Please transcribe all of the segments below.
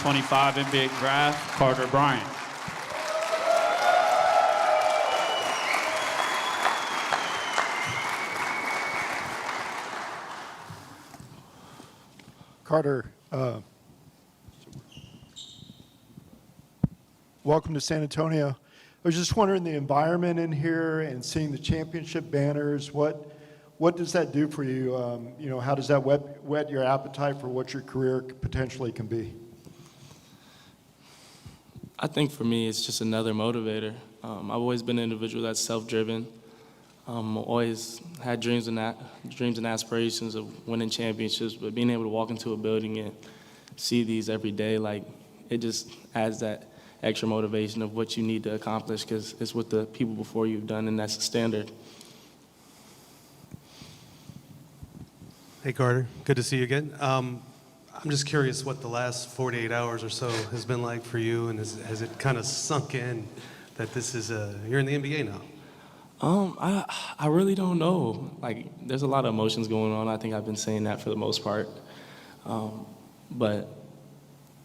2025 NBA Draft, Carter Bryant. Carter, welcome to San Antonio. I was just wondering the environment in here and seeing the championship banners. What does that do for you? How does that whet your appetite for what your career potentially can be? I think for me, it's just another motivator. I've always been an individual that's self-driven. Always had dreams and aspirations of winning championships, but being able to walk into a building and see these every day, like, it just adds that extra motivation of what you need to accomplish, because it's what the people before you've done, and that's the standard. Hey, Carter. Good to see you again. I'm just curious what the last 48 hours or so has been like for you, and has it kind of sunk in that this is you're in the NBA now? I really don't know. Like, there's a lot of emotions going on. I think I've been saying that for the most part. But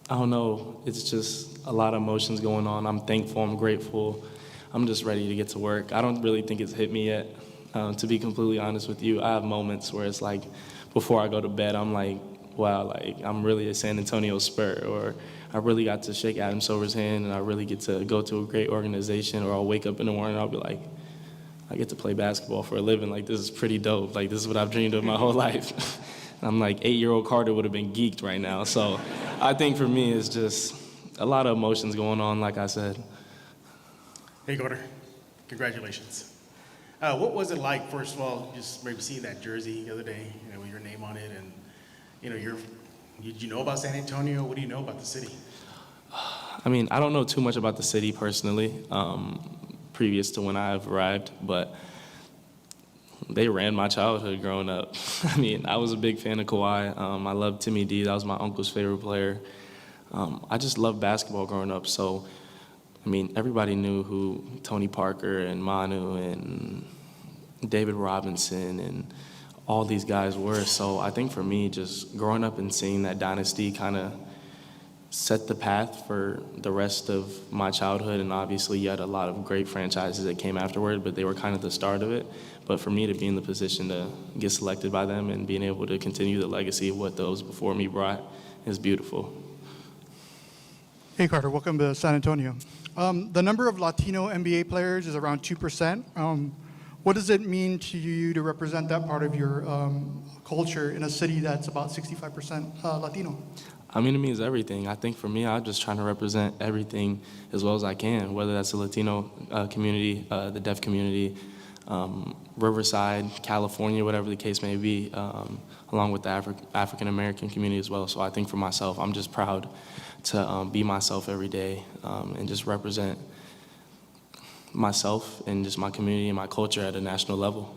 I don't know. It's just a lot of emotions going on. I'm thankful. I'm grateful. I'm just ready to get to work. I don't really think it's hit me yet. To be completely honest with you, I have moments where it's like, before I go to bed, I'm like, wow, like, I'm really a San Antonio Spur, or I really got to shake Adam Silver's hand, and I really get to go to a great organization, or I'll wake up in the morning and I'll be like, I get to play basketball for a living. Like, this is pretty dope. Like, this is what I've dreamed of my whole life. I'm like, 8-year-old Carter would have been geeked right now. So I think for me, it's just a lot of emotions going on, like I said. Hey, Carter. Congratulations. What was it like, first of all, just maybe seeing that jersey the other day, with your name on it, and, did you know about San Antonio? What do you know about the city? I mean, I don't know too much about the city personally, previous to when I've arrived, but they ran my childhood growing up. I mean, I was a big fan of Kawhi. I loved Timmy D. That was my uncle's favorite player. I just loved basketball growing up, so I mean, everybody knew who Tony Parker and Manu and David Robinson and all these guys were. So I think for me, just growing up and seeing that dynasty kind of set the path for the rest of my childhood. And obviously you had a lot of great franchises that came afterward, but they were kind of the start of it. But for me to be in the position to get selected by them and being able to continue the legacy of what those before me brought is beautiful. Hey, Carter, welcome to San Antonio. The number of Latino NBA players is around 2%. What does it mean to you to represent that part of your culture in a city that's about 65% Latino? I mean, to me, it's everything. I think for me, I'm just trying to represent everything as well as I can, whether that's the Latino community, the deaf community, Riverside, California, whatever the case may be, along with the African-American community as well. So I think for myself, I'm just proud to be myself every day and just represent myself and just my community and my culture at a national level.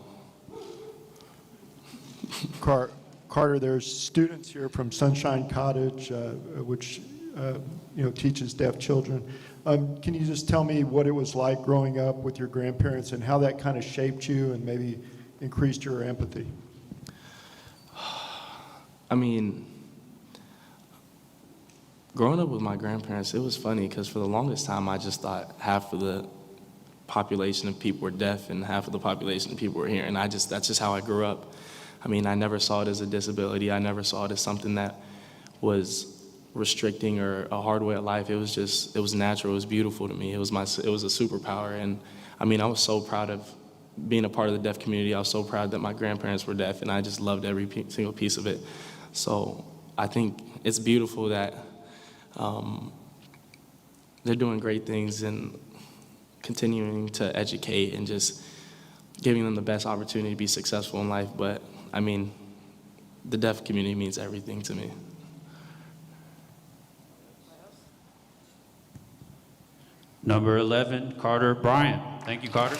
Carter, there's students here from Sunshine Cottage, which teaches deaf children. Can you just tell me what it was like growing up with your grandparents and how that kind of shaped you and maybe increased your empathy? I mean, growing up with my grandparents, it was funny because for the longest time I just thought half of the population of people were deaf and half of the population of people were hearing. That's just how I grew up. I mean, I never saw it as a disability. I never saw it as something that was restricting or a hard way of life. It was natural. It was beautiful to me. It was a superpower. And I mean, I was so proud of being a part of the deaf community. I was so proud that my grandparents were deaf, and I just loved every single piece of it. So I think it's beautiful that they're doing great things and continuing to educate and just giving them the best opportunity to be successful in life. But I mean, the deaf community means everything to me. Number 11, Carter Bryant. Thank you, Carter.